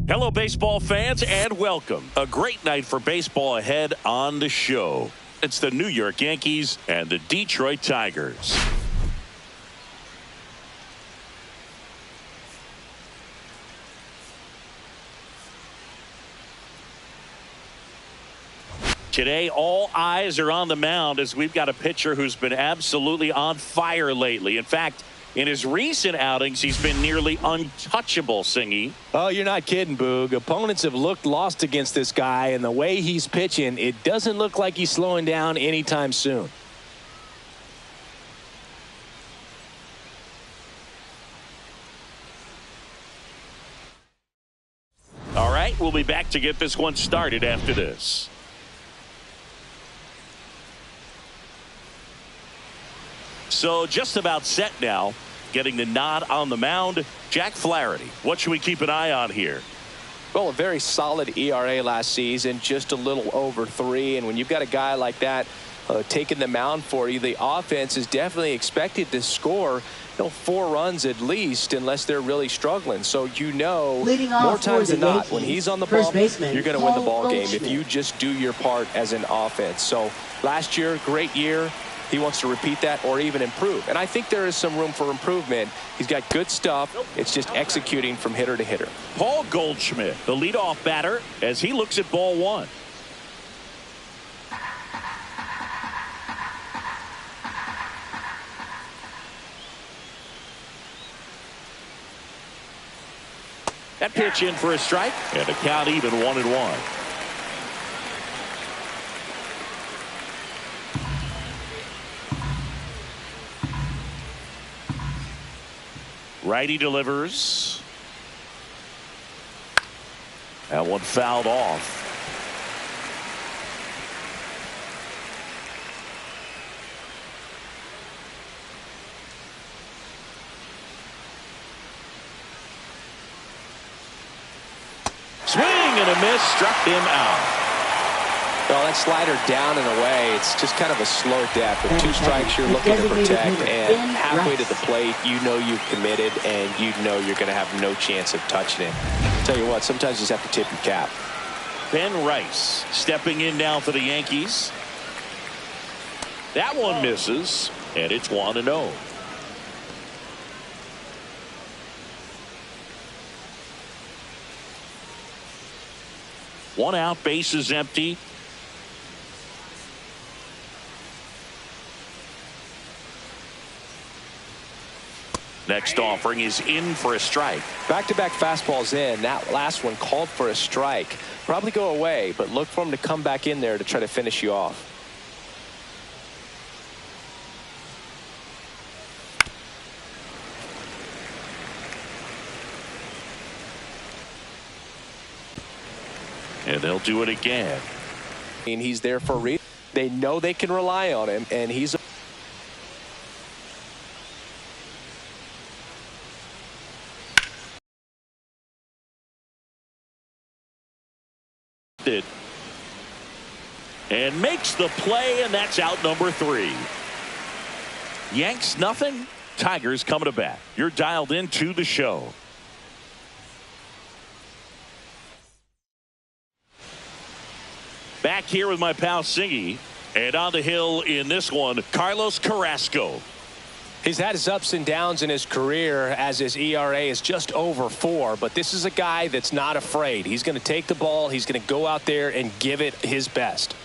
Hello, baseball fans, and welcome. A great night for baseball ahead on the show. It's the New York Yankees and the Detroit Tigers. Today, all eyes are on the mound as we've got a pitcher who's been absolutely on fire lately. In fact, in his recent outings, he's been nearly untouchable, Singy. Oh, you're not kidding, Boog. Opponents have looked lost against this guy, and the way he's pitching, it doesn't look like he's slowing down anytime soon. All right, we'll be back to get this one started after this. So just about set now. Getting the nod on the mound, Jack Flaherty. What should we keep an eye on here? Well, a very solid ERA last season, just a little over 3. And when you've got a guy like that taking the mound for you, the offense is definitely expected to score 4 runs at least, unless they're really struggling. So more times than not, when he's on the ball, you're going to win the ball game if you just do your part as an offense. So last year, great year. He wants to repeat that or even improve. And I think there is some room for improvement. He's got good stuff. It's just executing from hitter to hitter. Paul Goldschmidt, the leadoff batter, as he looks at ball 1. That pitch in for a strike, and the count even 1-1. Righty delivers. That one fouled off. Swing and a miss, struck him out. Well, that slider down and away, it's just kind of a slow death. With 2 strikes, you're looking to protect, and halfway to the plate, you've committed, and you're going to have no chance of touching it. Tell you what, sometimes you just have to tip your cap. Ben Rice stepping in now for the Yankees. That one misses, and it's 1-0. One out, bases empty. Next offering is in for a strike. Back-to-back fastballs in. That last one called for a strike. Probably go away, but look for him to come back in there to try to finish you off. And they'll do it again. And he's there for a reason. They know they can rely on him, and he's and makes the play, and that's out number 3. Yanks nothing, Tigers coming to bat. You're dialed into the show. Back here with my pal Singy, and on the hill in this one, Carlos Carrasco. He's had his ups and downs in his career as his ERA is just over 4, but this is a guy that's not afraid. He's going to take the ball. He's going to go out there and give it his best.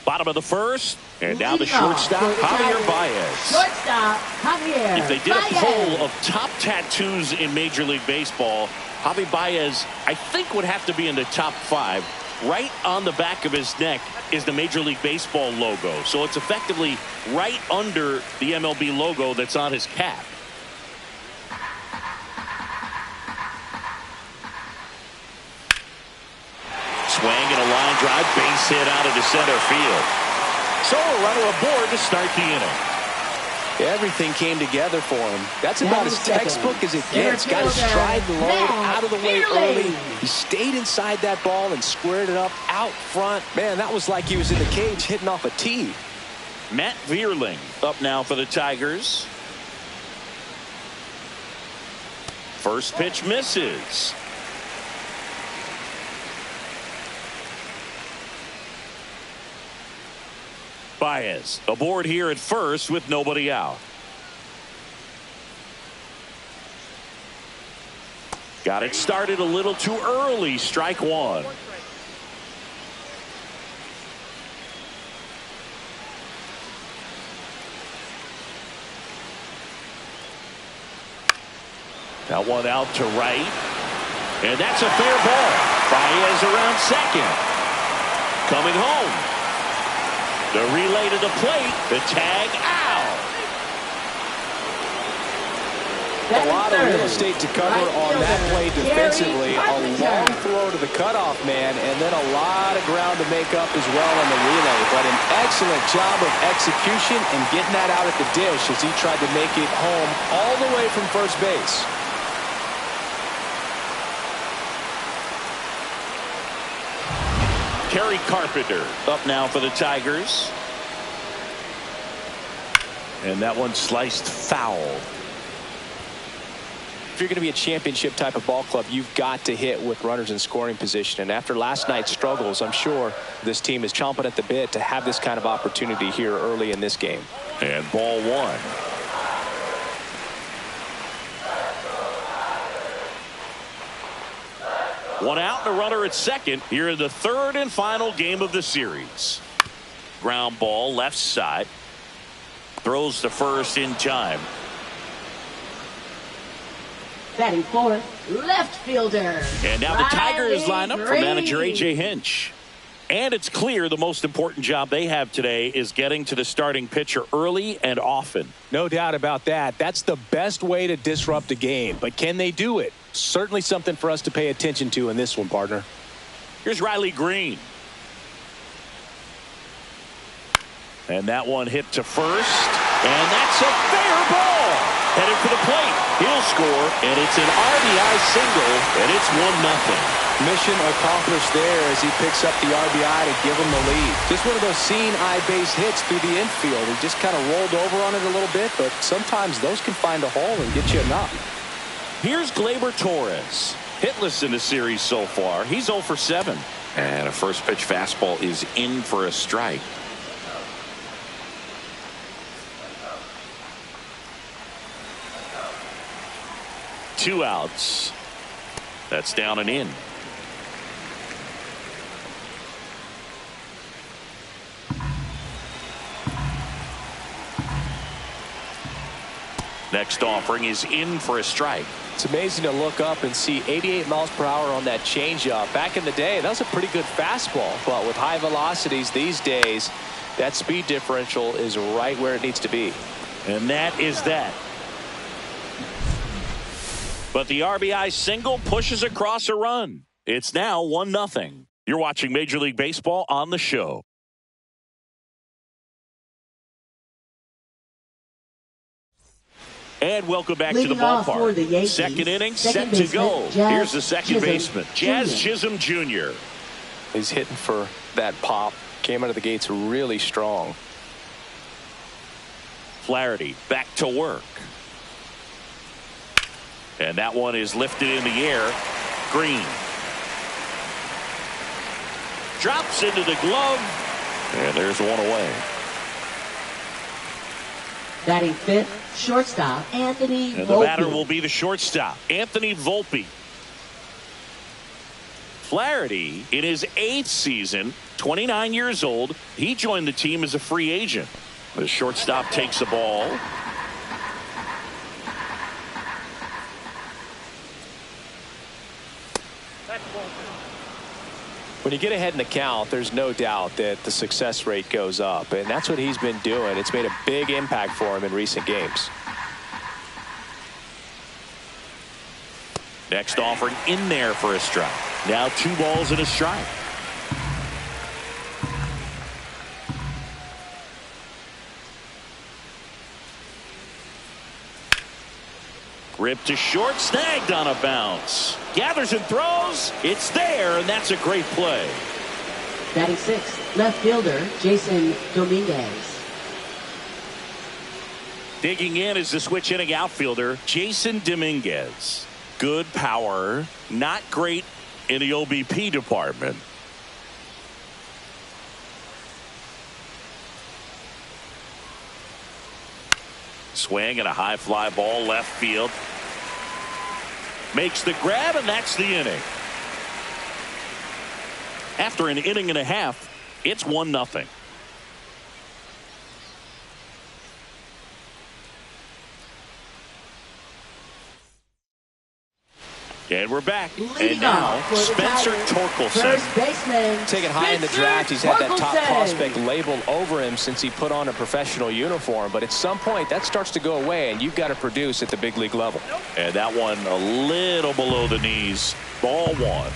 Bottom of the first, and now the shortstop, Javier Baez. Shortstop, Javier If they did a poll of top tattoos in Major League Baseball, Javier Baez, I think, would have to be in the top 5. Right on the back of his neck is the Major League Baseball logo. So it's effectively right under the MLB logo that's on his cap. Swing and a line drive, base hit out into center field. So a runner aboard to start the inning. Everything came together for him. That's about as textbook as it gets. Got his stride and load out of the way early. He stayed inside that ball and squared it up out front. Man, that was like he was in the cage hitting off a tee. Matt Vierling up now for the Tigers. First pitch misses. Baez aboard here at first with nobody out. Got it started a little too early. Strike one. That one out to right. And that's a fair ball. Baez around second. Coming home. The relay to the plate. The tag out. A lot of real estate to cover on that play defensively. A long throw to the cutoff man, and then a lot of ground to make up as well on the relay. But an excellent job of execution and getting that out at the dish as he tried to make it home all the way from first base. Kerry Carpenter up now for the Tigers. And that one sliced foul. If you're going to be a championship type of ball club, you've got to hit with runners in scoring position. And after last night's struggles, I'm sure this team is chomping at the bit to have this kind of opportunity here early in this game. And ball one. One out and a runner at second here in the third and final game of the series. Ground ball left side. Throws to first in time. Batting fourth, left fielder. And now the Tigers line up for manager A.J. Hinch. And it's clear the most important job they have today is getting to the starting pitcher early and often. No doubt about that. That's the best way to disrupt a game. But can they do it? Certainly something for us to pay attention to in this one, partner. Here's Riley Green. And that one hit to first. And that's a fair ball. Headed for the plate. He'll score. And it's an RBI single. And it's 1-0. Mission accomplished there as he picks up the RBI to give him the lead. Just one of those seeing eye base hits through the infield. He just kind of rolled over on it a little bit, but sometimes those can find a hole and get you a knock. Here's Gleyber Torres. Hitless in the series so far. He's 0 for 7. And a first pitch fastball is in for a strike. Two outs. That's down and in. Next offering is in for a strike. It's amazing to look up and see 88 miles per hour on that changeup. Back in the day, that was a pretty good fastball. But with high velocities these days, that speed differential is right where it needs to be. And that is that. But the RBI single pushes across a run. It's now 1-0. You're watching Major League Baseball on the show. And welcome back to the ballpark. The Yankees, second inning set to go. Here's the second baseman, Jazz Chisholm Jr. He's hitting for that pop. Came out of the gates really strong. Flaherty back to work. And that one is lifted in the air. Green. Drops into the glove. And there's one away. Batting fifth, shortstop, Anthony Volpe. And the batter will be the shortstop, Anthony Volpe. Flaherty, in his 8th season, 29 years old, he joined the team as a free agent. The shortstop takes the ball. When you get ahead in the count, there's no doubt that the success rate goes up, and that's what he's been doing. It's made a big impact for him in recent games. Next offering in there for a strike. Now 2 balls and a strike. Ripped to short, snagged on a bounce. Gathers and throws. It's there, and that's a great play. Batting sixth, left fielder, Jason Dominguez. Digging in is the switch inning outfielder, Jason Dominguez. Good power, not great in the OBP department. Swing and a high fly ball left field. Makes the grab, and that's the inning. After an inning and a half, it's 1-0. And we're back. And now, Spencer Torkelson. First baseman. Taken high in the draft. He's had that top prospect label over him since he put on a professional uniform. But at some point, that starts to go away, and you've got to produce at the big league level. And that one a little below the knees. Ball 1.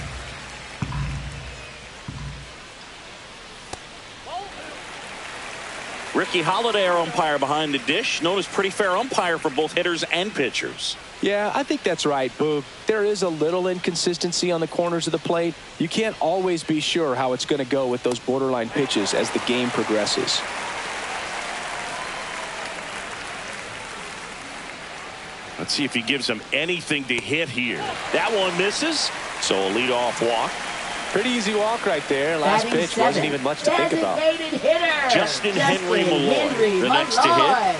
Ricky Holiday, our umpire behind the dish, known as pretty fair umpire for both hitters and pitchers. Yeah, I think that's right, Boog. There is a little inconsistency on the corners of the plate. You can't always be sure how it's going to go with those borderline pitches as the game progresses. Let's see if he gives him anything to hit here. That one misses, so a leadoff walk. Pretty easy walk right there. Last pitch wasn't even much to think about. Hitter. Justin Henry Malloy, the next to hit.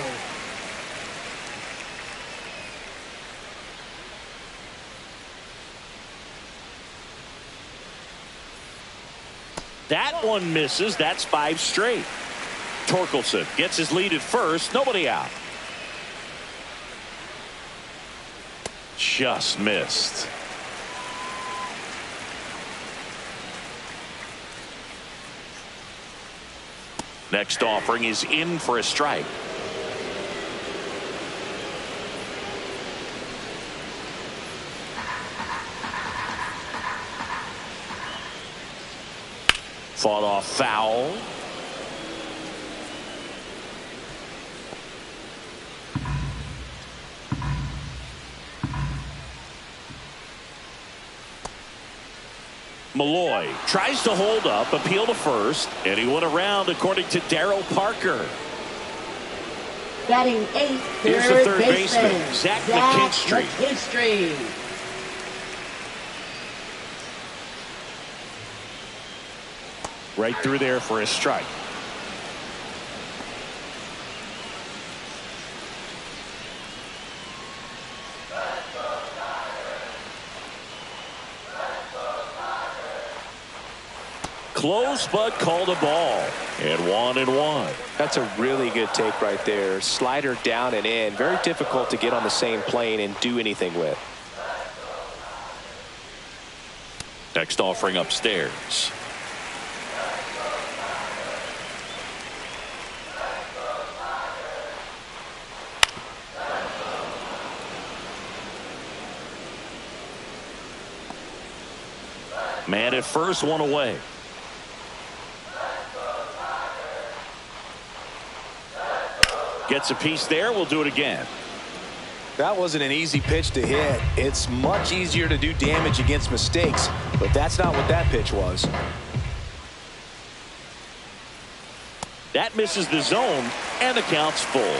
That one misses. That's 5 straight. Torkelson gets his lead at first. Nobody out. Just missed. Next offering is in for a strike. Fought off foul. Malloy tries to hold up, appeal to first, and he went around according to Darryl Parker. Batting 8th, Here's the third baseman, Zach McKinstry. Right through there for a strike. Close, but called a ball. And 1-1. That's a really good take right there. Slider down and in. Very difficult to get on the same plane and do anything with. Next offering upstairs. Man at first, one away. Gets a piece there. We'll do it again. That wasn't an easy pitch to hit. It's much easier to do damage against mistakes, but that's not what that pitch was. That misses the zone, and the count's full.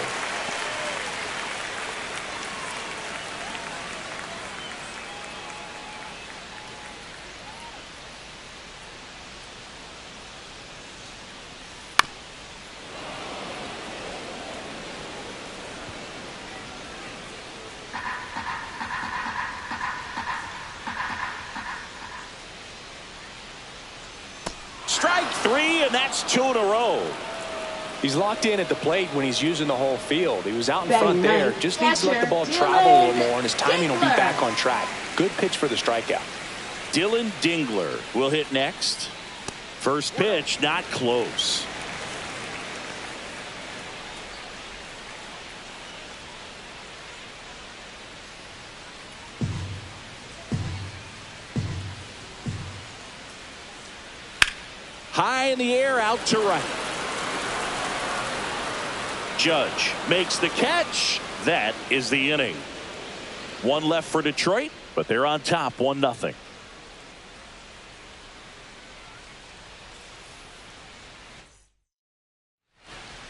Strike 3, and that's 2 in a row. He's locked in at the plate when he's using the whole field. He was out in front there. Just needs to let the ball travel a little more, and his timing will be back on track. Good pitch for the strikeout. Dylan Dingler will hit next. First pitch, not close. High in the air, out to right. Judge makes the catch. That is the inning. One left for Detroit, but they're on top 1-0.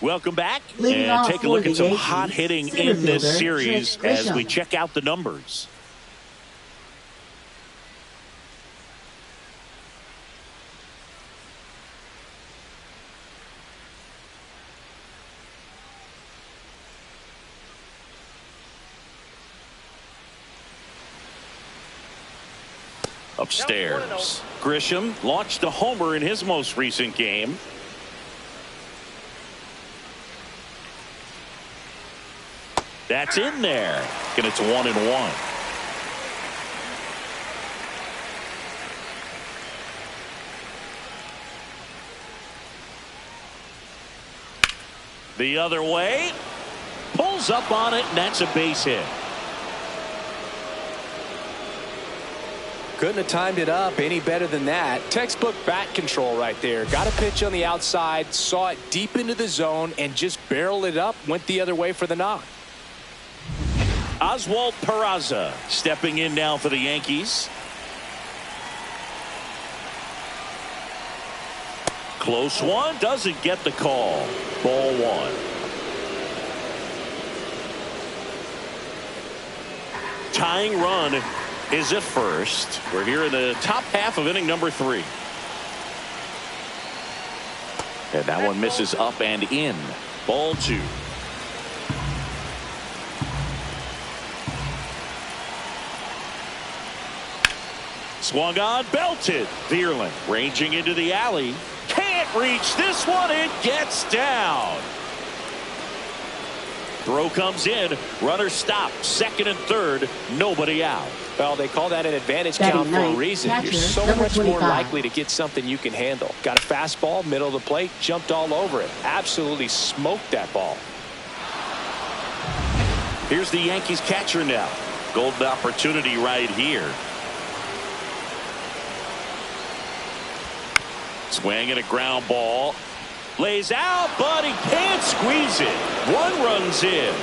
Welcome back, and take a look at some hot hitting in this series as we check out the numbers. Upstairs, Grisham launched a homer in his most recent game. That's in there, and it's 1-1. The other way, pulls up on it, and that's a base hit. Couldn't have timed it up any better than that. Textbook bat control right there. Got a pitch on the outside, saw it deep into the zone, and just barreled it up, went the other way for the knock. Oswald Peraza stepping in now for the Yankees. Close one, doesn't get the call. Ball one. Tying run is at first. We're here in the top half of inning number 3. And that one misses up and in. Ball 2. Swung on, belted. Vierling ranging into the alley. Can't reach this one. It gets down. Throw comes in. Runner stopped. Second and third. Nobody out. Well, they call that an advantage count for a reason. You're so much more likely to get something you can handle. Got a fastball, middle of the plate, jumped all over it. Absolutely smoked that ball. Here's the Yankees catcher now. Golden opportunity right here. Swing and a ground ball. Lays out, but he can't squeeze it. One runs in.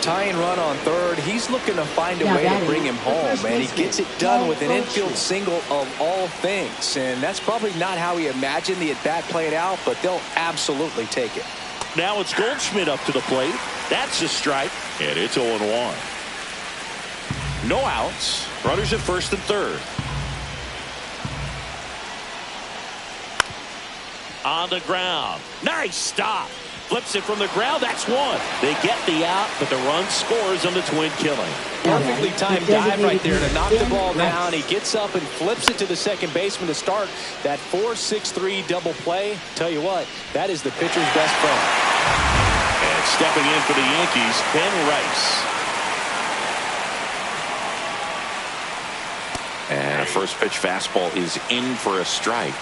Tying run on third. He's looking to find a way to bring him home, and he gets it done with an infield single of all things. And that's probably not how he imagined the at-bat played out, but they'll absolutely take it. Now it's Goldschmidt up to the plate. That's a strike, and it's 0-1. No outs. Runners at first and third. On the ground. Nice stop. Flips it from the ground. That's one. They get the out, but the run scores on the twin killing. Perfectly timed dive right there to knock the ball down. He gets up and flips it to the second baseman to start that 4-6-3 double play. Tell you what, that is the pitcher's best friend. And stepping in for the Yankees, Ben Rice. And a first pitch fastball is in for a strike.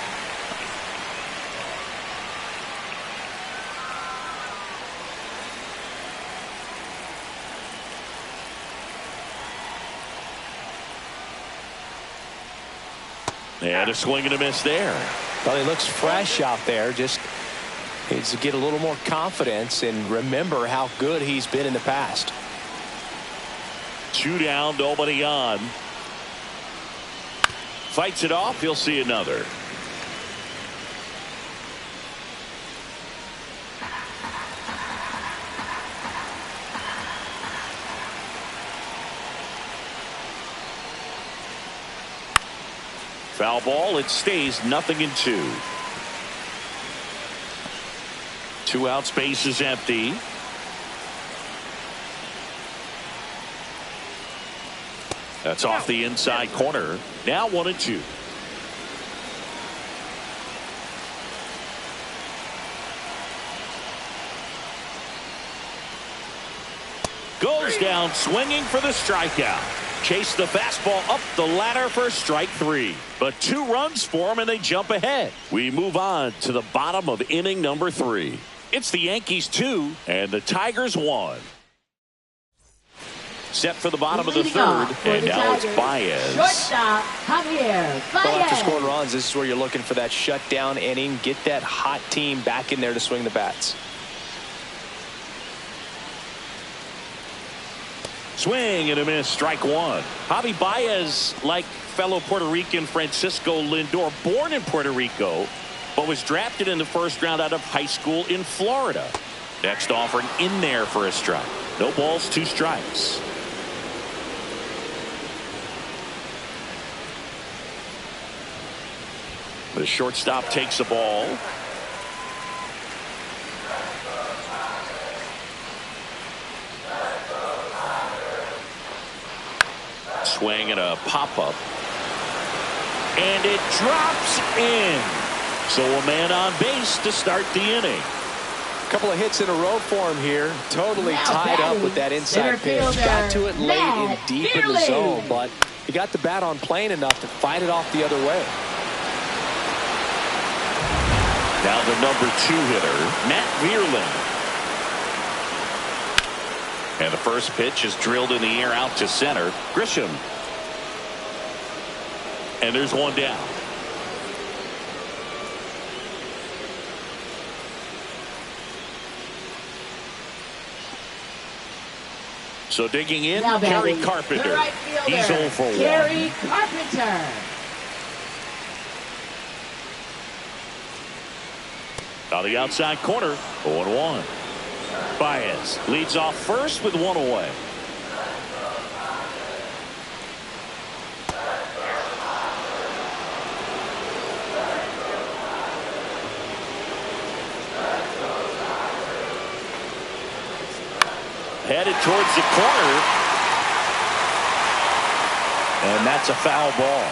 And a swing and a miss there. Well, he looks fresh out there. Just needs to get a little more confidence and remember how good he's been in the past. 2 down, nobody on. Fights it off. He'll see another. Foul ball. It stays 0-2. 2 outs. Base is empty. That's off the inside corner. Now 1-2. Goes down swinging for the strikeout. Chase the fastball up the ladder for strike 3. But 2 runs for him and they jump ahead. We move on to the bottom of inning number 3. It's the Yankees 2 and the Tigers 1. Set for the bottom of the third, and now it's Baez. Shortstop, Javier Baez. Well, after scoring runs, this is where you're looking for that shutdown inning. Get that hot team back in there to swing the bats. Swing and a miss, strike 1. Javi Baez, like fellow Puerto Rican Francisco Lindor, born in Puerto Rico, but was drafted in the first round out of high school in Florida. Next offering in there for a strike. No balls, 2 strikes. The shortstop takes the ball. Swing and a pop-up. And it drops in. So a man on base to start the inning. A couple of hits in a row for him here. Totally tied up with that inside pitch. Got to it late and deep in the zone, but he got the bat on plane enough to fight it off the other way. Now the number 2 hitter, Matt Vierling. And the first pitch is drilled in the air out to center. Grisham. And there's one down. So digging in, Gary Carpenter. Right He's 0 for 1. Gary Carpenter. On the outside corner, 0-1. Baez leads off first with 1 away. Headed towards the corner. And that's a foul ball.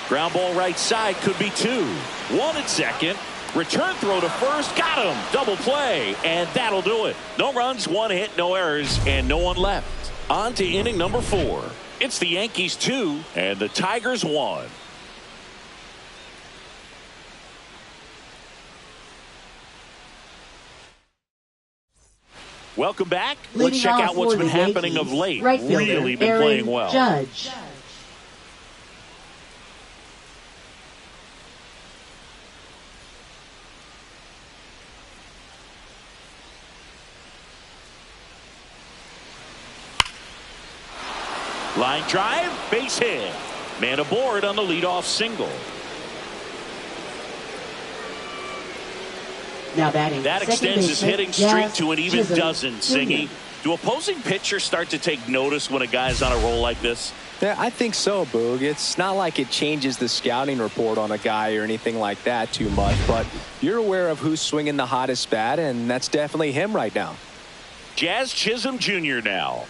Ground ball right side, could be 2. 1 at second. Return throw to first. Got him. Double play. And that'll do it. No runs, 1 hit, no errors, and no one left. On to inning number 4. It's the Yankees 2 and the Tigers 1. Welcome back. Let's check out what's been happening of late. Right fielder, really been Aaron playing well. Judge. Line drive, base hit. Man aboard on the leadoff single. Now batting. That extends his hitting streak to an even dozen, Singy. Do opposing pitchers start to take notice when a guy's on a roll like this? Yeah, I think so, Boog. It's not like it changes the scouting report on a guy or anything like that too much, but you're aware of who's swinging the hottest bat, and that's definitely him right now. Jazz Chisholm Jr. now.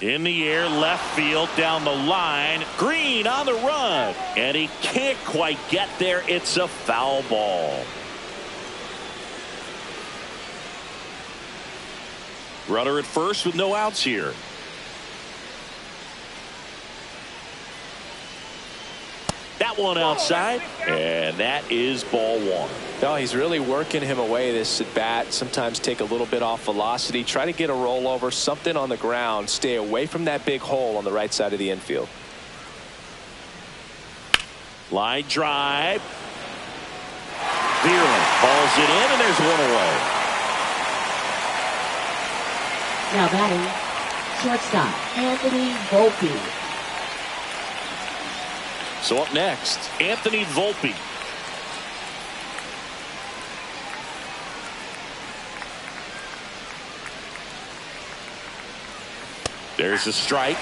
In the air, left field, down the line. Green on the run. And he can't quite get there. It's a foul ball. Runner at first with no outs here. That one outside, and that is ball 1. No, he's really working him away this at bat. Sometimes take a little bit off velocity. Try to get a rollover, something on the ground. Stay away from that big hole on the right side of the infield. Line drive. Vierling balls it in, and there's 1 away. Now batting, shortstop, Anthony Volpe. So up next, Anthony Volpe. There's a strike.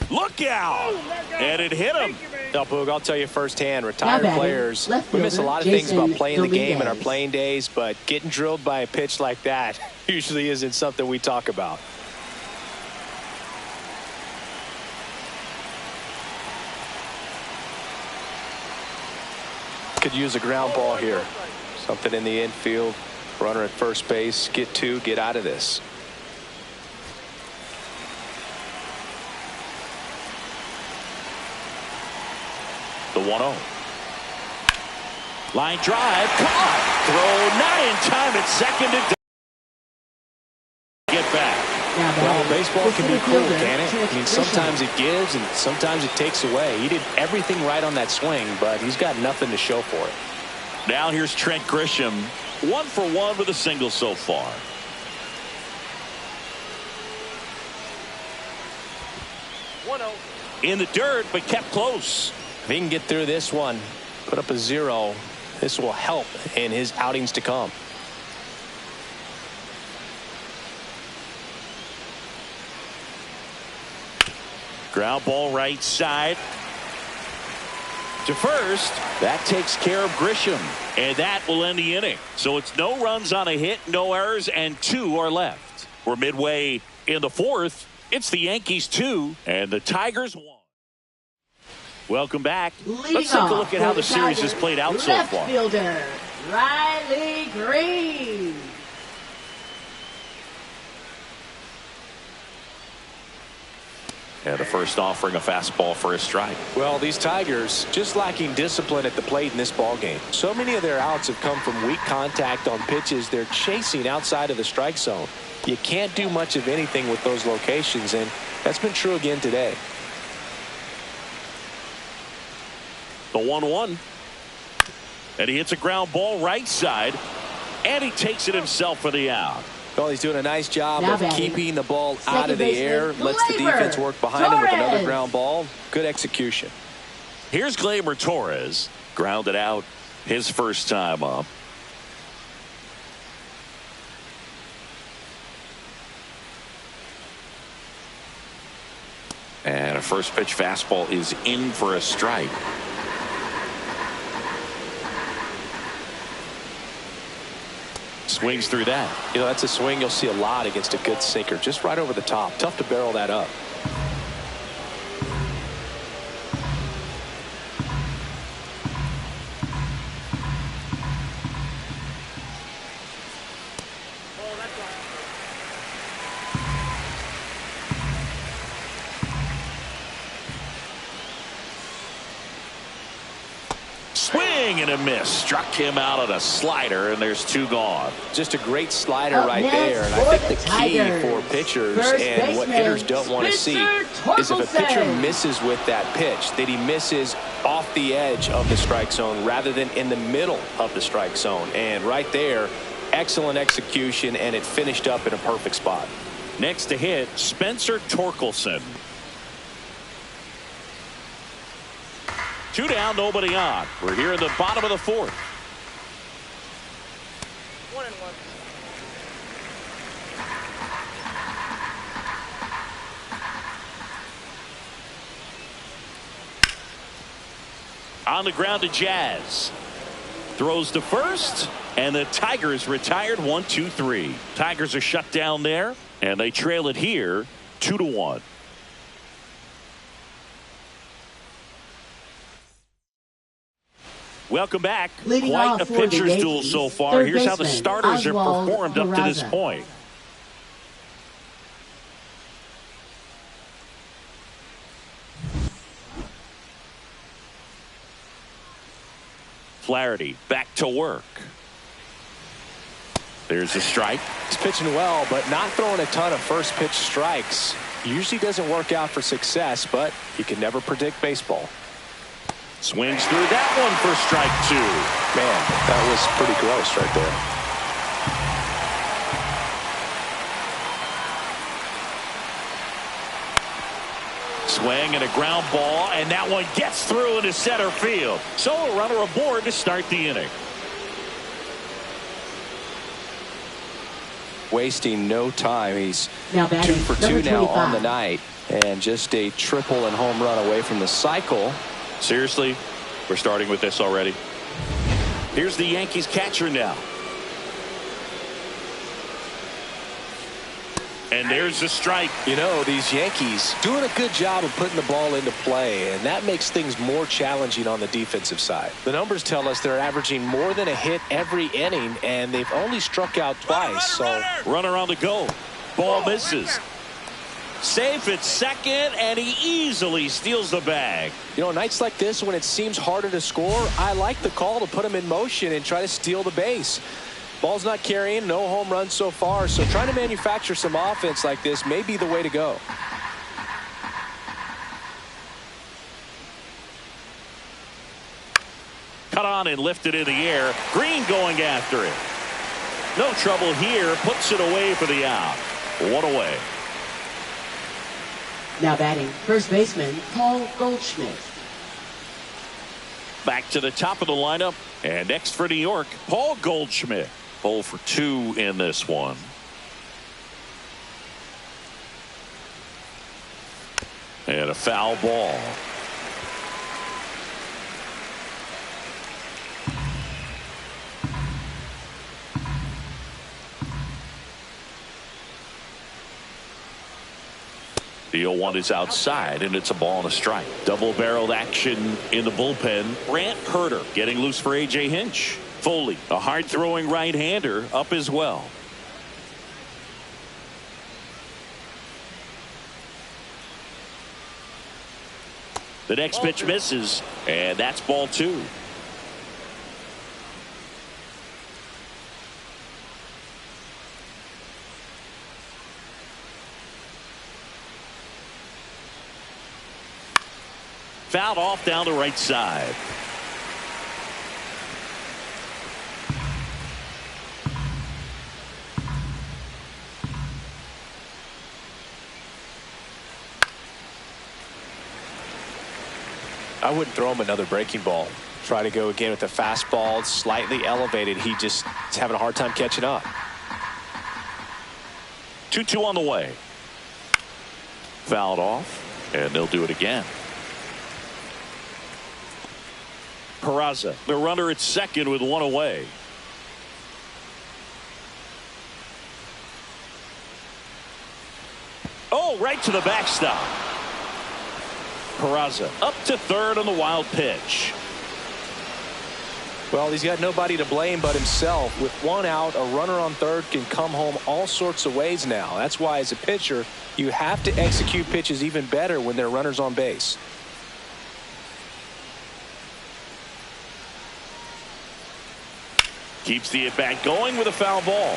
Look out! And it hit him. No, Boog, I'll tell you firsthand, retired players, we miss a lot of things about playing the game in our playing days, but getting drilled by a pitch like that usually isn't something we talk about. Could use a ground ball here. Something in the infield. Runner at first base. Get 2. Get out of this. The 1-0. Line drive. Caught. Throw not in time at second to get back. Well, baseball can be cool, can it? I mean, sometimes it gives and sometimes it takes away. He did everything right on that swing, but he's got nothing to show for it. Now here's Trent Grisham. 1 for 1 with a single so far. In the dirt, but kept close. If he can get through this one, put up a 0, this will help in his outings to come. Ground ball right side to first. That takes care of Grisham, and that will end the inning. So it's no runs on a hit, no errors, and 2 are left. We're midway in the 4th. It's the Yankees 2 and the Tigers 1. Welcome back. Let's take a look at how the series has played out so far. Left fielder, Riley Green. And the first offering a fastball for a strike. Well, these Tigers just lacking discipline at the plate in this ball game. So many of their outs have come from weak contact on pitches they're chasing outside of the strike zone. You can't do much of anything with those locations, and that's been true again today. The 1-1. And he hits a ground ball right side, and he takes it himself for the out. Well, he's doing a nice job Now of batting. keeping the ball Second out of the air, baseman, lets the Gleyber defense work behind him with another Torres. ground ball. Good execution. Here's Gleyber Torres. Grounded out his first time up. And a first pitch fastball is in for a strike. Swings through that. You know, that's a swing you'll see a lot against a good sinker. Just right over the top. Tough to barrel that up. Swing and a miss. Struck him out on a slider, and there's 2 gone. Just a great slider Up right next there. And I for think the the key Tigers, for pitchers first and what baseman, hitters don't want to see Spencer is if a pitcher Torkelson. misses with that pitch, that he misses off the edge of the strike zone rather than in the middle of the strike zone. And right there, excellent execution, and it finished up in a perfect spot. Next to hit, Spencer Torkelson. 2 down, nobody on. We're here in the bottom of the 4th. 1-1. On the ground to Jazz. Throws to first, and the Tigers retired 1-2-3. Tigers are shut down there, and they trail it here 2-1. Welcome back. Leading Quite off a for the pitcher's duel Yankees, so far. third Here's how the baseman, starters have Oswald performed up to this Peraza. point. Flaherty back to work. There's a strike. He's pitching well, but not throwing a ton of first pitch strikes. Usually doesn't work out for success, but you can never predict baseball. Swings through that one for strike 2. Man, that was pretty gross right there. Swing and a ground ball, and that one gets through into center field. So a runner aboard to start the inning. Wasting no time. He's Now 2 batting, for 2 number now on 25. the night, and just a triple and home run away from the cycle. Seriously, we're starting with this already. Here's the Yankees catcher now. And there's the strike. You know, these Yankees doing a good job of putting the ball into play, and that makes things more challenging on the defensive side. The numbers tell us they're averaging more than a hit every inning, and they've only struck out twice. So Runner on the go. Ball misses. Safe at second, and he easily steals the bag. you know, nights like this when it seems harder to score, I like the call to put him in motion and try to steal the base. Ball's not carrying, no home runs so far, so trying to manufacture some offense like this may be the way to go. Cut on and lifted in the air. Green going after it. No trouble here. Puts it away for the out. One away. Now batting, first baseman Paul Goldschmidt. Back to the top of the lineup. And next for New York, Paul Goldschmidt. 0 for 2 in this one. And a foul ball. The 0-1 is outside, and it's a ball and a strike. Double-barreled action in the bullpen. Brant Herter getting loose for A.J. Hinch. Foley, a hard-throwing right-hander, up as well. The next pitch misses, and that's ball 2. Fouled off down the right side. I wouldn't throw him another breaking ball. Try to go again with the fastball. It's slightly elevated. He just is having a hard time catching up. 2-2 on the way. Fouled off, and they'll do it again. Peraza, the runner at second with 1 away. Oh, right to the backstop. Peraza up to third on the wild pitch. Well, he's got nobody to blame but himself. With 1 out, a runner on third can come home all sorts of ways now. That's why, as a pitcher, you have to execute pitches even better when there are runners on base. Keeps the at-bat going with a foul ball.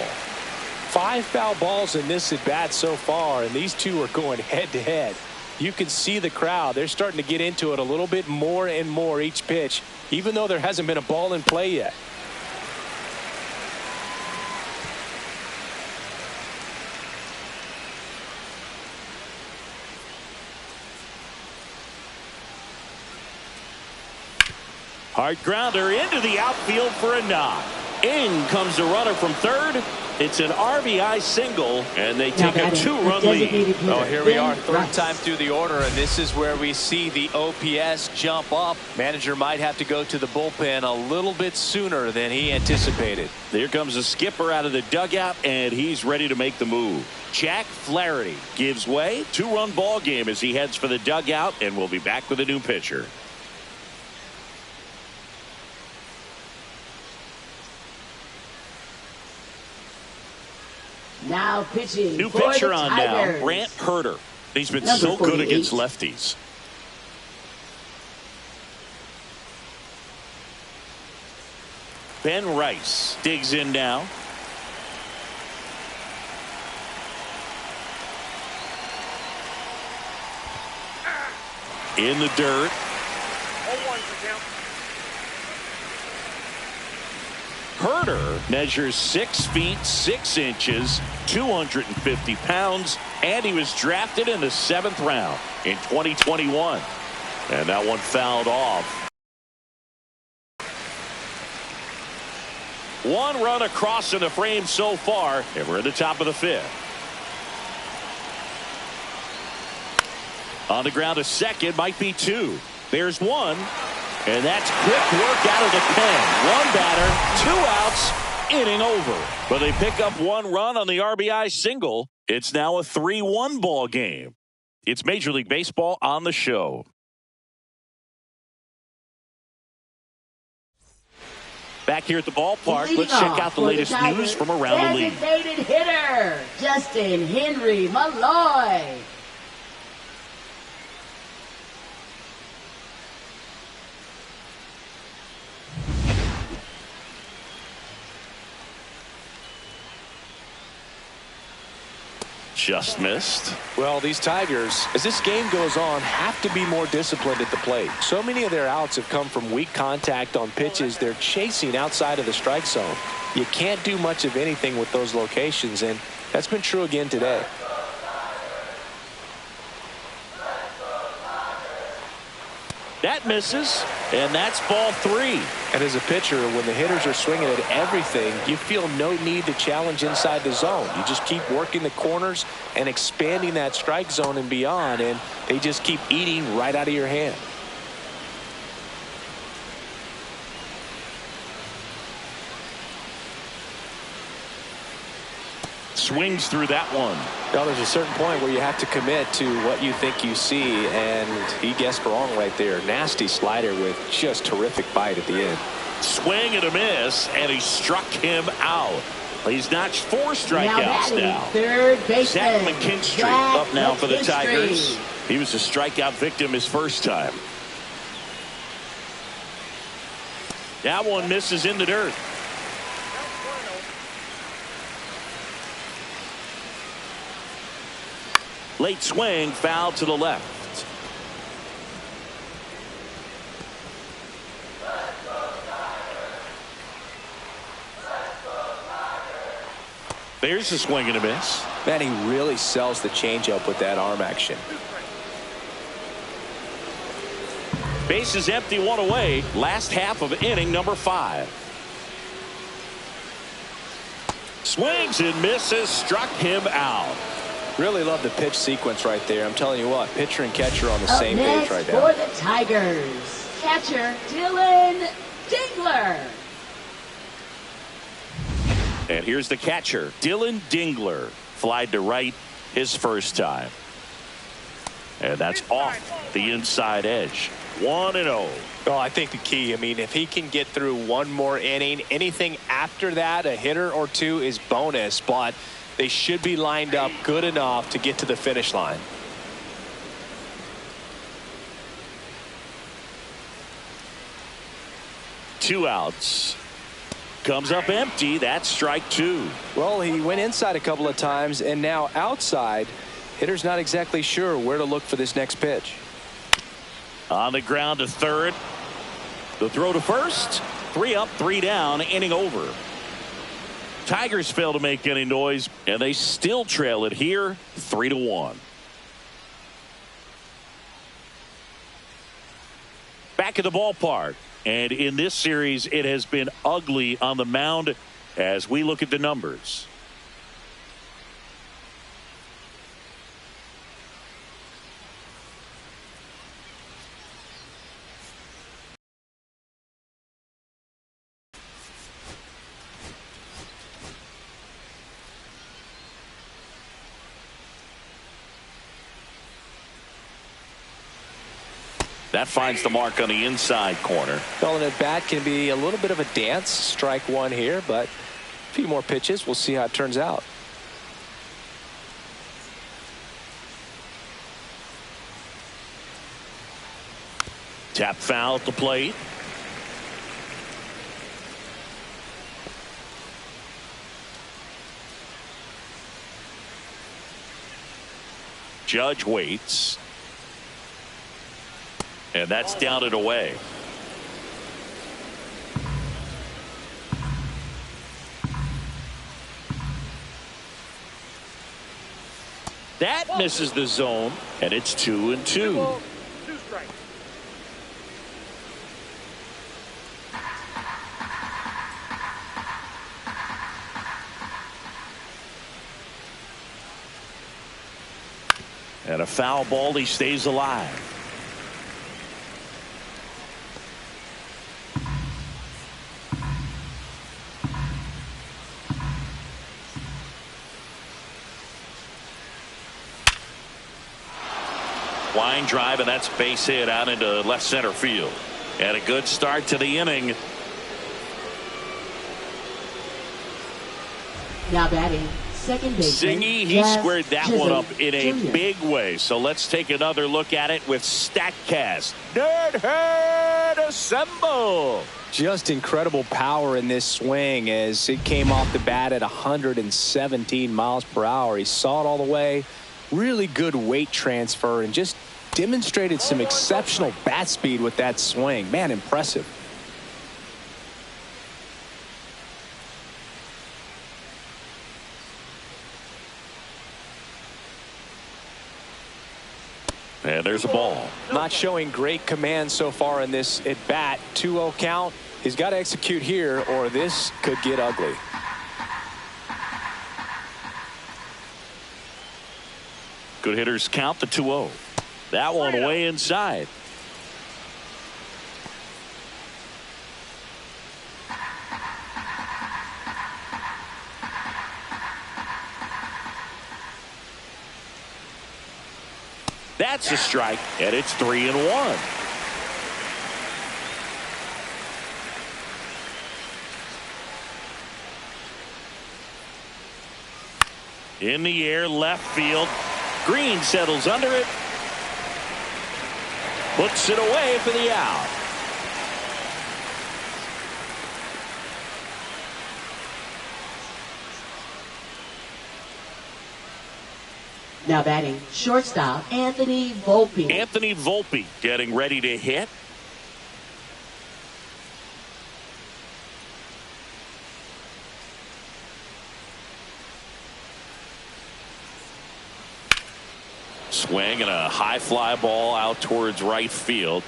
5 foul balls in this at-bat so far, and these two are going head-to-head. You can see the crowd. They're starting to get into it a little bit more and more each pitch, even though there hasn't been a ball in play yet. Hard grounder into the outfield for a knock. In comes the runner from third. It's an RBI single, and they take a 2-run lead. Oh, here we are, third time through the order, and this is where we see the OPS jump up. Manager might have to go to the bullpen a little bit sooner than he anticipated. Here comes the skipper out of the dugout, and he's ready to make the move. Jack Flaherty gives way. 2-run ball game as he heads for the dugout, and we'll be back with a new pitcher. Now pitching. New for pitcher the on Tigers. now, Brant Herter. He's been Number so good 48. against lefties. Ben Rice digs in now. In the dirt. Herter measures 6 feet 6 inches, 250 pounds, and he was drafted in the 7th round in 2021. And that one fouled off. 1 run across in the frame so far, and we're at the top of the 5th. On the ground, a second, might be 2. There's 1. And that's quick work out of the pen. 1 batter, 2 outs, inning over. But they pick up 1 run on the RBI single. It's now a 3-1 ball game. It's Major League Baseball on the show. Back here at the ballpark, let's check out the latest news from around the league. Designated hitter, Justin Henry Malloy. Just missed. Well, these Tigers, as this game goes on, have to be more disciplined at the plate. So many of their outs have come from weak contact on pitches they're chasing outside of the strike zone. You can't do much of anything with those locations, and that's been true again today. That misses, and that's ball 3. And as a pitcher, when the hitters are swinging at everything, you feel no need to challenge inside the zone. You just keep working the corners and expanding that strike zone and beyond, and they just keep eating right out of your hand. Swings through that one. Well, there's a certain point where you have to commit to what you think you see, and he guessed wrong right there. Nasty slider with just terrific bite at the end. Swing and a miss, and he struck him out. He's notched 4 strikeouts now. Third baseman. Zach McKinstry up now for the Tigers. He was a strikeout victim his first time. That one misses in the dirt. Late swing, foul to the left. There's the swing and a miss. Man, he really sells the changeup with that arm action. Base is empty, 1 away. Last half of inning number 5. Swings and misses, struck him out. Really love the pitch sequence right there. I'm telling you what, pitcher and catcher on the Up same next page right now. for the Tigers, catcher Dylan Dingler. And here's the catcher, Dylan Dingler. Flied to right his first time. And that's off the inside edge. 1-0. Well, I think the key, I mean, if he can get through one more inning, anything after that, a hitter or two is bonus, but they should be lined up good enough to get to the finish line. Two outs. Comes up empty. That's strike 2. Well, he went inside a couple of times, and now outside. Hitter's not exactly sure where to look for this next pitch. On the ground to third. The throw to first. 3 up, 3 down. Inning over. Tigers fail to make any noise, and they still trail it here 3-1. Back at the ballpark, and in this series it has been ugly on the mound as we look at the numbers. That finds the mark on the inside corner. Well, an at bat can be a little bit of a dance. Strike 1 here, but a few more pitches. We'll see how it turns out. Tap foul at the plate. Judge waits. And that's down and away. That misses the zone, and it's 2-2. And a foul ball, he stays alive. Line drive, and that's base hit out into left center field. And a good start to the inning. Now batting, second baseman. Zingy, he squared that one up in a big way. So let's take another look at it with StatCast. Nerd Herd assemble. Just incredible power in this swing as it came off the bat at 117 miles per hour. He saw it all the way. Really good weight transfer and just demonstrated some exceptional bat speed with that swing. Man, impressive. And there's a ball. Not showing great command so far in this at bat. 2-0 count. He's got to execute here or this could get ugly. Good hitters count the 2-0. That one way inside. That's a strike, and it's 3-1. In the air, left field. Green settles under it. Puts it away for the out. Now batting, shortstop, Anthony Volpe. Anthony Volpe getting ready to hit. Swing and a high fly ball out towards right field.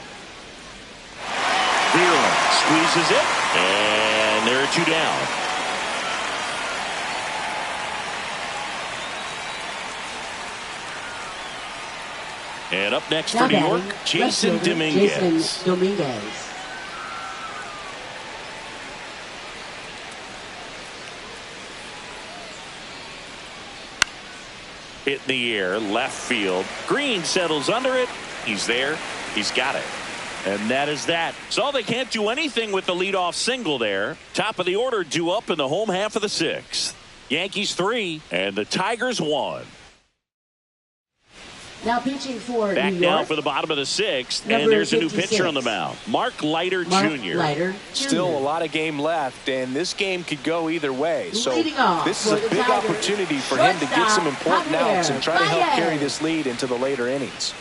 Bierman squeezes it, and there are 2 down. And up next for New York, Jason Dominguez. Hit in the air, left field. Green settles under it. He's there. He's got it. And that is that. So they can't do anything with the leadoff single there. Top of the order due up in the home half of the 6th. Yankees 3 and the Tigers 1. Now pitching for Back New York. now for the bottom of the 6th, Number and there's a new 56. pitcher on the mound. Mark Leiter Jr. Still a lot of game left, and this game could go either way. So this is a big Tigers, opportunity for him to get some important outs and try to help carry this lead into the later innings.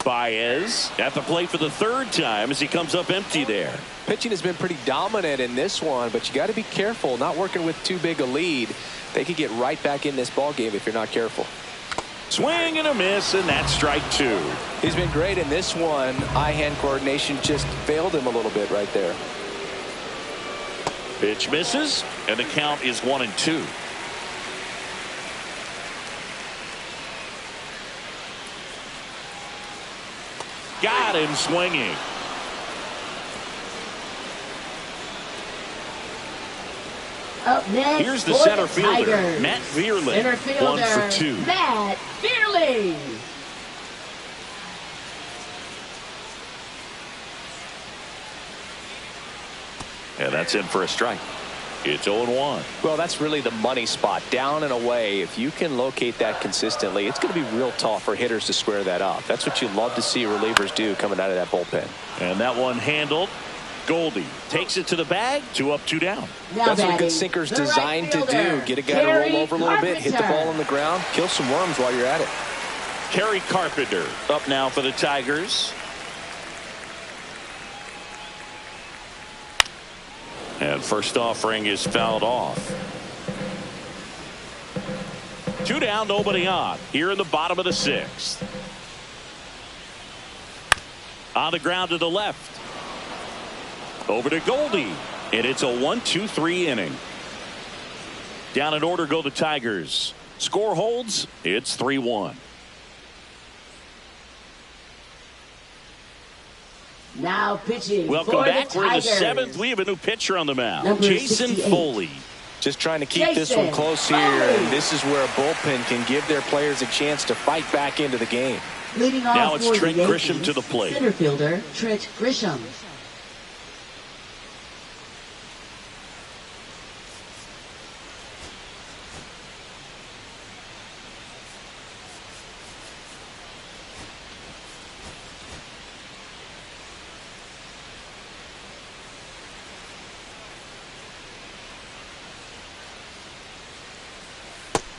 Baez at the plate for the 3rd time as he comes up empty there. Pitching has been pretty dominant in this one, but you got to be careful. Not working with too big a lead. They could get right back in this ball game if you're not careful. Swing and a miss, and that's strike 2. He's been great in this one. Eye-hand coordination just failed him a little bit right there. Pitch misses, and the count is 1-2. Got him swinging. Up next, here's the for center fielder, Tigers. Matt Vierling. Center fielder, 1 for 2. Matt Vierling. Yeah, that's in for a strike. It's 0-1. Well, that's really the money spot. Down and away. If you can locate that consistently, it's going to be real tough for hitters to square that up. That's what you love to see relievers do coming out of that bullpen. And that one handled. Goldie takes it to the bag. 2 up, 2 down. Now that's what a batting, good sinker's the designed right to fielder, do. Get a guy to roll over a little bit, hit the Carpenter. ball on the ground, kill some worms while you're at it. Kerry Carpenter up now for the Tigers. And first offering is fouled off. 2 down, nobody on. Here in the bottom of the 6th. On the ground to the left. Over to Goldie. And it's a 1-2-3 inning. Down in order go the Tigers. Score holds. It's 3-1. Now pitching Welcome for back. the We're in the Tigers. 7th. We have a new pitcher on the mound. Number Jason 68. Foley. Just trying to keep this one close here, and this is where a bullpen can give their players a chance to fight back into the game. Leading off Now it's for Trent the Grisham Yankees, to the plate. Center fielder Trent Grisham.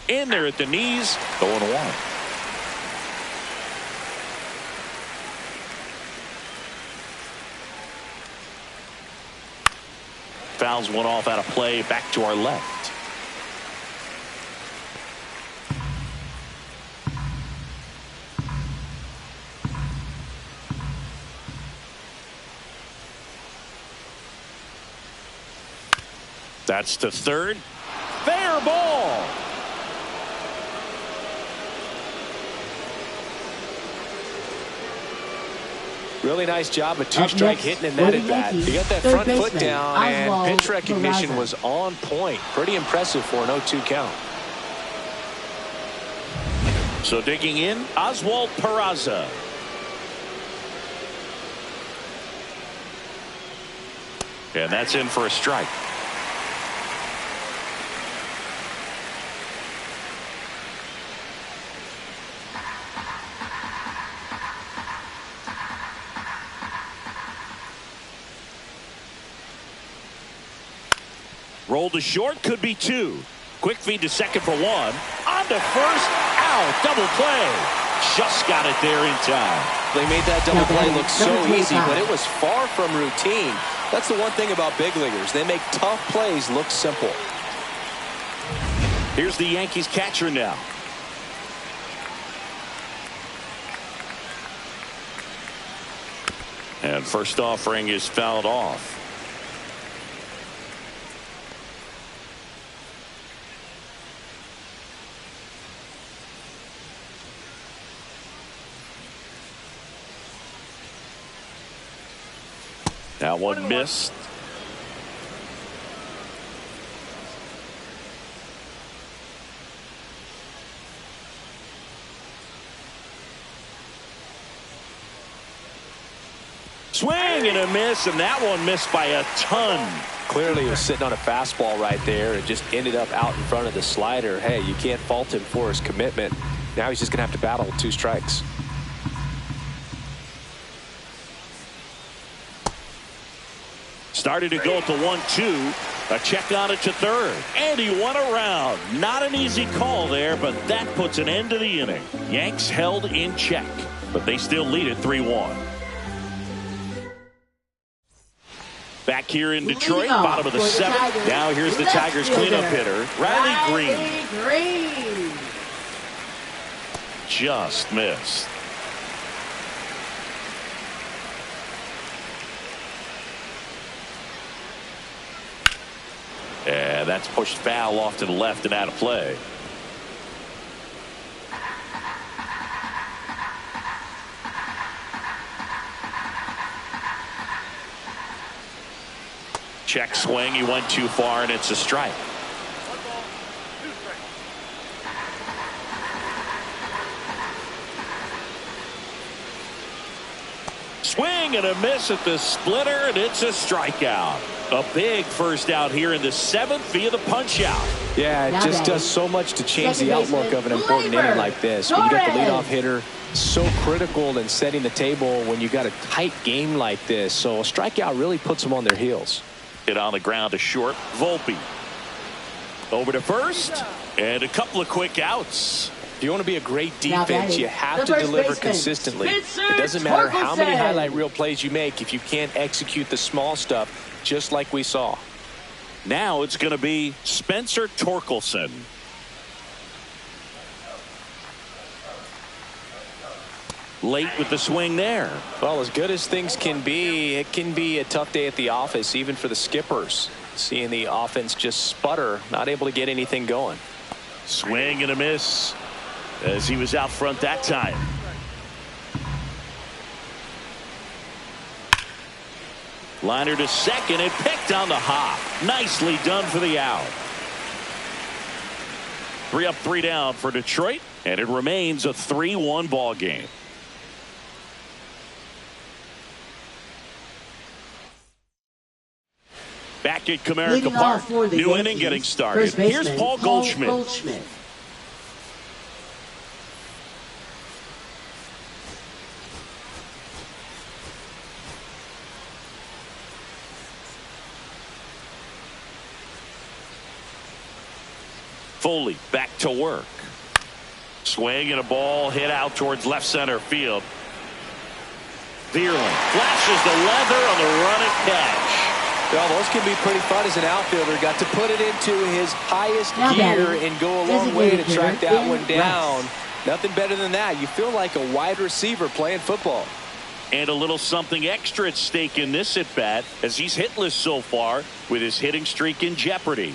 In there at the knees. 0-1. Fouls one off out of play. Back to our left. That's to third. Fair ball. Really nice job of two-strike hitting in that at bat. He got that front foot down, and pitch recognition was on point. Pretty impressive for an 0-2 count. So digging in, Oswald Peraza. And that's in for a strike. Roll to short, could be two. Quick feed to second for one. On to first, out, double play. Just got it there in time. They made that double play look so easy, but it was far from routine. That's the one thing about big leaguers. They make tough plays look simple. Here's the Yankees catcher now. And first offering is fouled off. That one missed. Swing and a miss, and that one missed by a ton. Clearly he was sitting on a fastball right there and just ended up out in front of the slider. Hey, you can't fault him for his commitment. Now he's just going to have to battle with 2 strikes. Started to go at the 1-2. A check on it to third. And he won around. Not an easy call there, but that puts an end to the inning. Yanks held in check, but they still lead it 3-1. Back here in Detroit, bottom of the 7th. Now here's the Tigers cleanup hitter, Riley Green. Just missed. And that's pushed foul off to the left and out of play. Check swing. He went too far, and it's a strike. Swing and a miss at the splitter, and it's a strikeout. A big first out here in the 7th via the punch out. Yeah, it just does so much to change the outlook of an important inning like this. When you got the leadoff hitter, so critical in setting the table when you got a tight game like this. So a strikeout really puts them on their heels. Hit on the ground to short. Volpe. Over to first. And a couple of quick outs. If you want to be a great defense, you have to deliver consistently. It doesn't matter how many highlight reel plays you make if you can't execute the small stuff, just like we saw. Now it's going to be Spencer Torkelson. Late with the swing there. Well, as good as things can be, it can be a tough day at the office, even for the skippers. Seeing the offense just sputter, not able to get anything going. Swing and a miss as he was out front that time. Liner to second and picked on the hop. Nicely done for the out. 3 up, 3 down for Detroit, and it remains a 3-1 ball game. Back at Comerica Park, new inning getting started. Here's Paul Goldschmidt. Foley back to work. Swing and a ball hit out towards left center field. Veerling flashes the leather on the running catch. Well, those can be pretty fun as an outfielder. Got to put it into his highest gear and go a long way to track that one down. Nothing better than that. You feel like a wide receiver playing football. And a little something extra at stake in this at-bat as he's hitless so far with his hitting streak in jeopardy.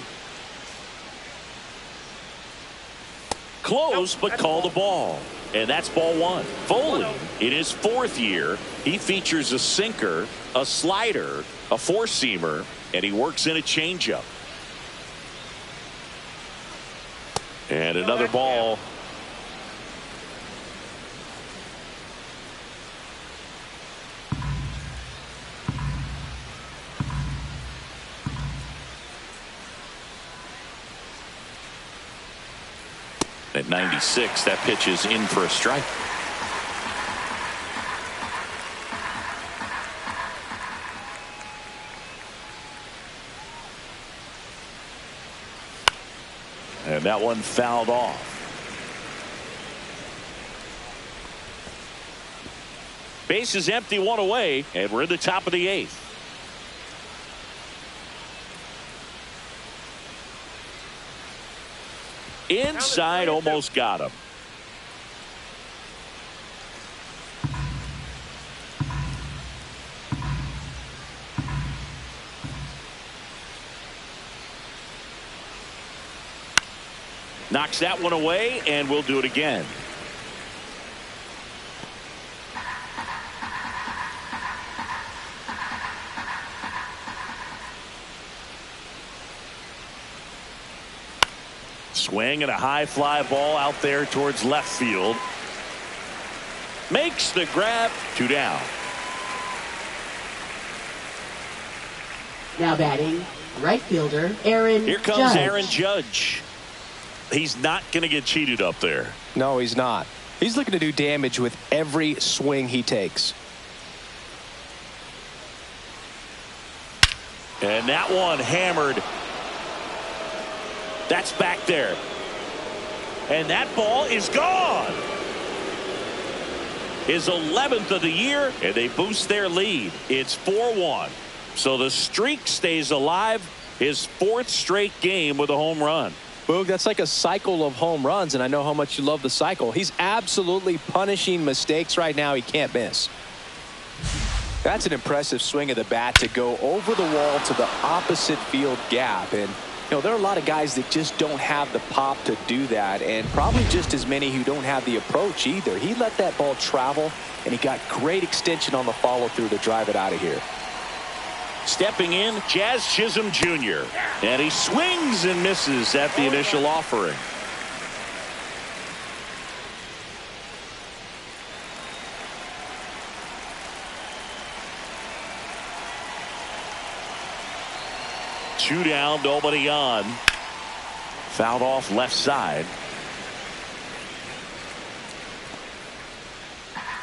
Close, but call the ball. And that's ball one. Foley, in his fourth year, he features a sinker, a slider, a four-seamer, and he works in a changeup. And another ball. At 96, that pitch is in for a strike. And that one fouled off. Base is empty, one away, and we're in the top of the eighth. Inside, almost got him. Knocks that one away, and we'll do it again. Swing and a high fly ball out there towards left field. Makes the grab. 2 down. Now batting, right fielder Aaron Judge. Here comes Aaron Judge. He's not going to get cheated up there. No, he's not. He's looking to do damage with every swing he takes. And that one hammered. That's back there. And that ball is gone. His 11th of the year, and they boost their lead. It's 4-1. So the streak stays alive. His 4th straight game with a home run. Boog, that's like a cycle of home runs, and I know how much you love the cycle. He's absolutely punishing mistakes right now. He can't miss. That's an impressive swing of the bat to go over the wall to the opposite field gap. And you know, there are a lot of guys that just don't have the pop to do that, and probably just as many who don't have the approach either. He let that ball travel, and he got great extension on the follow-through to drive it out of here. Stepping in, Jazz Chisholm Jr. And he swings and misses at the initial offering. Two down, nobody on. Fouled off left side.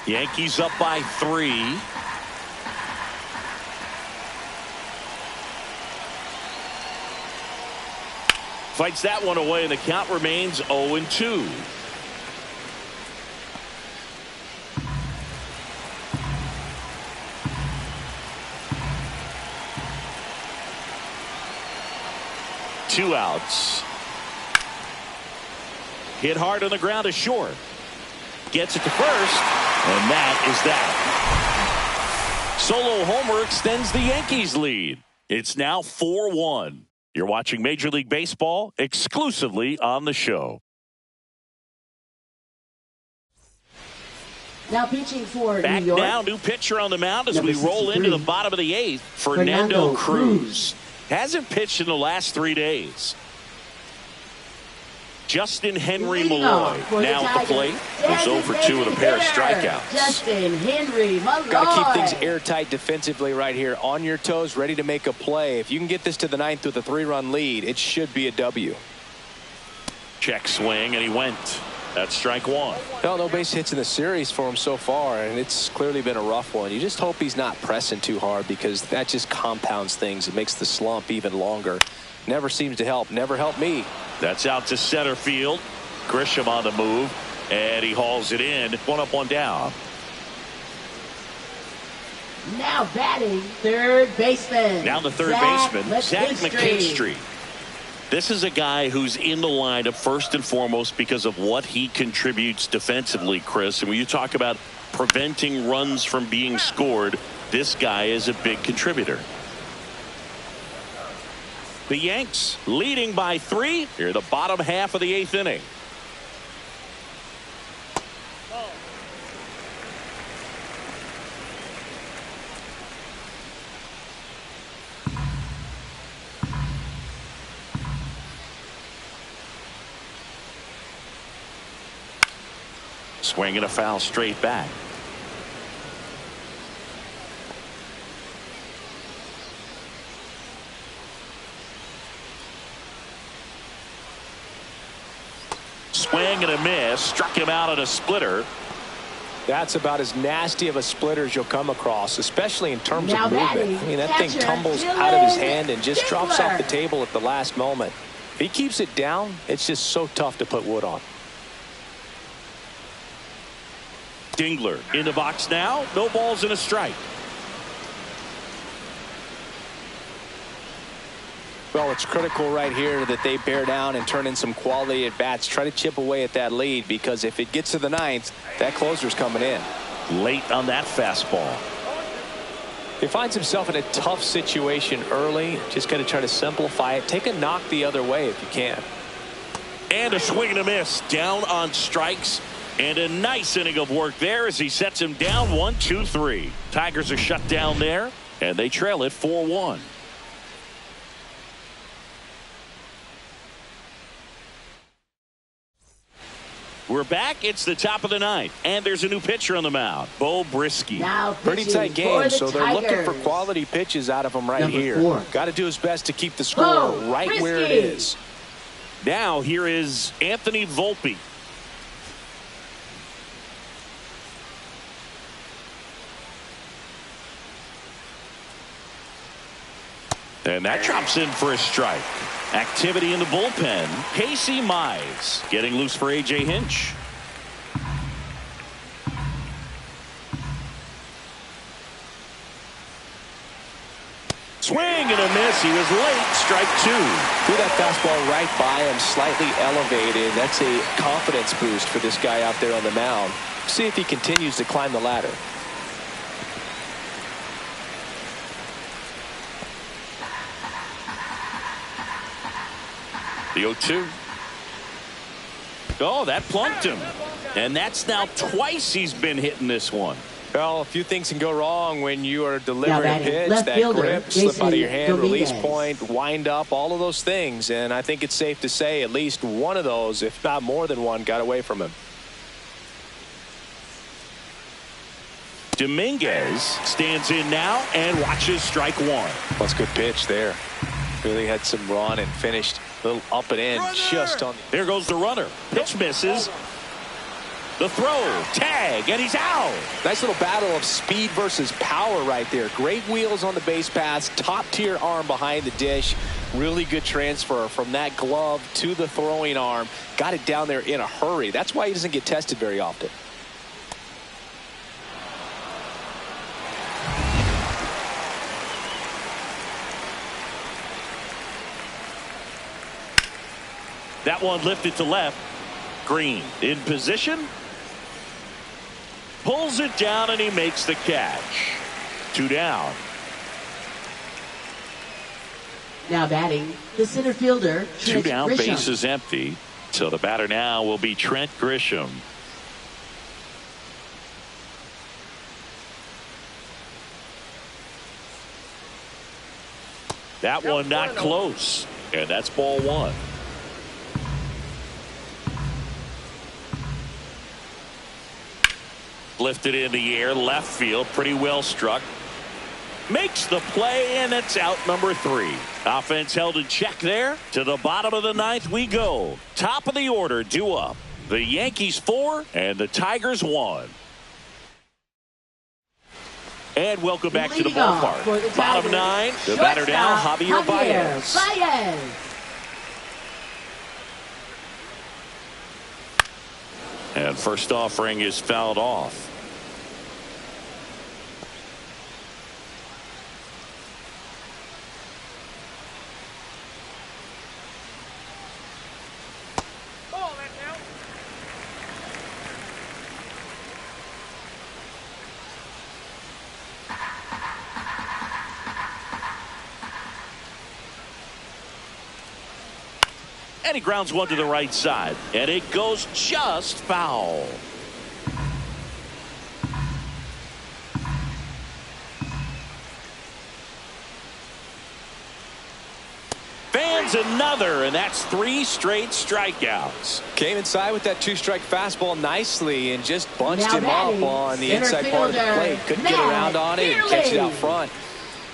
Yankees up by 3. Fights that one away, and the count remains 0-2. Two outs. Hit hard on the ground to short. Gets it to first, and that is that. Solo homer extends the Yankees lead. It's now 4-1. You're watching Major League Baseball exclusively on the show. Now pitching for Back New York. now, new pitcher on the mound as Number we roll 63. into the bottom of the 8th. Fernando Cruz. Hasn't pitched in the last 3 days. Justin Henry Leading Malloy off for now at the plate. He's 0 for 2 with a pair of strikeouts. Justin Henry Malloy. Got to keep things airtight defensively right here. On your toes, ready to make a play. If you can get this to the 9th with a 3-run lead, it should be a W. Check swing, and he went. That's strike 1. No base hits in the series for him so far, and it's clearly been a rough one. You just hope he's not pressing too hard, because that just compounds things. It makes the slump even longer. Never seems to help. Never helped me. That's out to center field. Grisham on the move, and he hauls it in. 1 up, 1 down. Now batting, third baseman. Now the third Zach baseman, Zach McKinstry. McKinstry. This is a guy who's in the lineup first and foremost because of what he contributes defensively, Chris. And when you talk about preventing runs from being scored, this guy is a big contributor. The Yanks leading by 3 here, the bottom half of the 8th inning. Swinging a foul straight back. Swing and a miss. Struck him out on a splitter. That's about as nasty of a splitter as you'll come across, especially in terms of movement. I mean, that thing tumbles out of his hand and just drops off the table at the last moment. If he keeps it down, it's just so tough to put wood on. Dingler in the box now. No balls and a strike. Well, it's critical right here that they bear down and turn in some quality at bats. Try to chip away at that lead, because if it gets to the 9th, that closer's coming in. Late on that fastball. He finds himself in a tough situation early. Just got to try to simplify it. Take a knock the other way if you can. And a swing and a miss. Down on strikes. And a nice inning of work there as he sets him down 1-2-3. Tigers are shut down there, and they trail it 4-1. We're back. It's the top of the 9th, and there's a new pitcher on the mound, Bo Brisky. Pretty tight game, so they're looking for quality pitches out of him right here. Got to do his best to keep the score right where it is. Now here is Anthony Volpe. And that drops in for a strike. Activity in the bullpen. Casey Mize getting loose for A.J. Hinch. Swing and a miss. He was late. Strike 2. Threw that fastball right by him, slightly elevated. That's a confidence boost for this guy out there on the mound. See if he continues to climb the ladder. The 0-2. Oh, that plunked him. And that's now twice he's been hitting this one. Well, a few things can go wrong when you are delivering a pitch. That grip, slip out of your hand, release point, wind up, all of those things. And I think it's safe to say at least one of those, if not more than one, got away from him. Dominguez stands in now and watches strike 1. That's a good pitch there. Really had some run and finished a little up and in just on. There goes the runner. Pitch misses. The throw, tag, and he's out. Nice little battle of speed versus power right there. Great wheels on the base pass, top tier arm behind the dish. Really good transfer from that glove to the throwing arm. Got it down there in a hurry. That's why he doesn't get tested very often. That one lifted to left. Green in position. Pulls it down and he makes the catch. 2 down. Now batting, the center fielder, 2 down, Grisham. base is empty. So the batter now will be Trent Grisham. That one not close. And that's ball 1. Lifted in the air, left field, pretty well struck. Makes the play, and it's out number 3. Offense held in check there. To the bottom of the 9th we go. Top of the order, due up. The Yankees 4 and the Tigers 1. And welcome back to the ballpark. Bottom 9, the batter now, Javier Baez. And first offering is fouled off. And he grounds one to the right side. And it goes just foul. Fans another, and that's 3 straight strikeouts. Came inside with that 2-strike fastball nicely and just bunched Now him up batting, on the center inside part of the fielder, plate. Couldn't get around on it and catch it out front.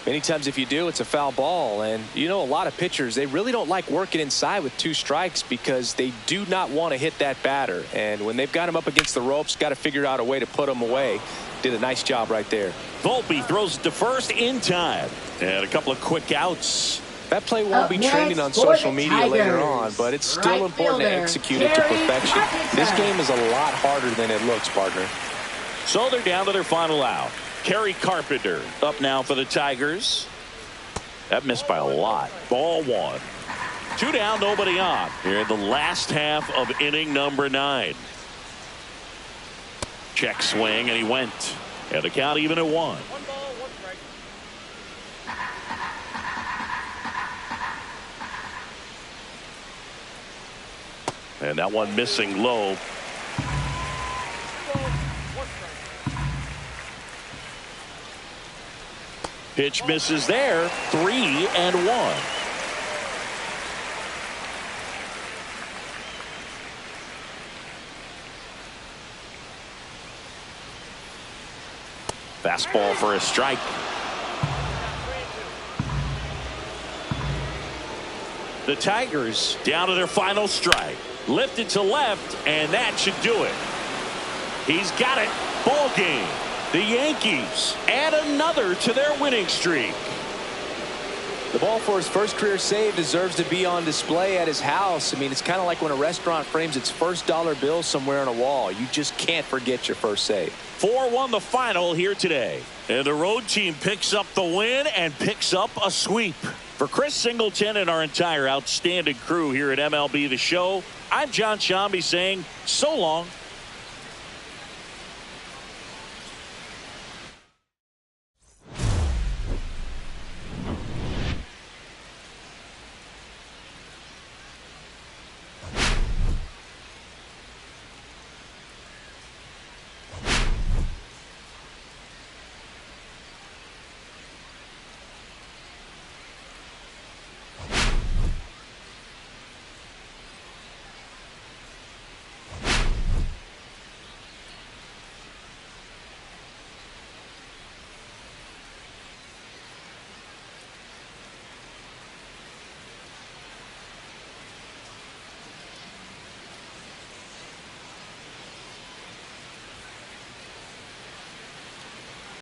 Many times if you do, it's a foul ball. And you know, a lot of pitchers, they really don't like working inside with 2 strikes because they do not want to hit that batter. And when they've got him up against the ropes, got to figure out a way to put him away. Did a nice job right there. Volpe throws it to first in time. And a couple of quick outs. That play won't be trending on social media later on, but it's still important to execute it to perfection. This game is a lot harder than it looks, partner. So they're down to their final out. Kerry Carpenter up now for the Tigers. That missed by a lot. Ball 1. 2 down, nobody on. Here in the last half of inning number 9. Check swing, and he went. And the count even at 1. And that one missing low. Pitch misses there. 3-1. Fastball for a strike. The Tigers down to their final strike. Lifted to left, and that should do it. He's got it. Ball game. The Yankees add another to their winning streak. The ball for his first career save deserves to be on display at his house. I mean, it's kind of like when a restaurant frames its first dollar bill somewhere on a wall. You just can't forget your first save. 4-1 the final here today. And the road team picks up the win and picks up a sweep. For Chris Singleton and our entire outstanding crew here at MLB The Show, I'm John Shambi saying so long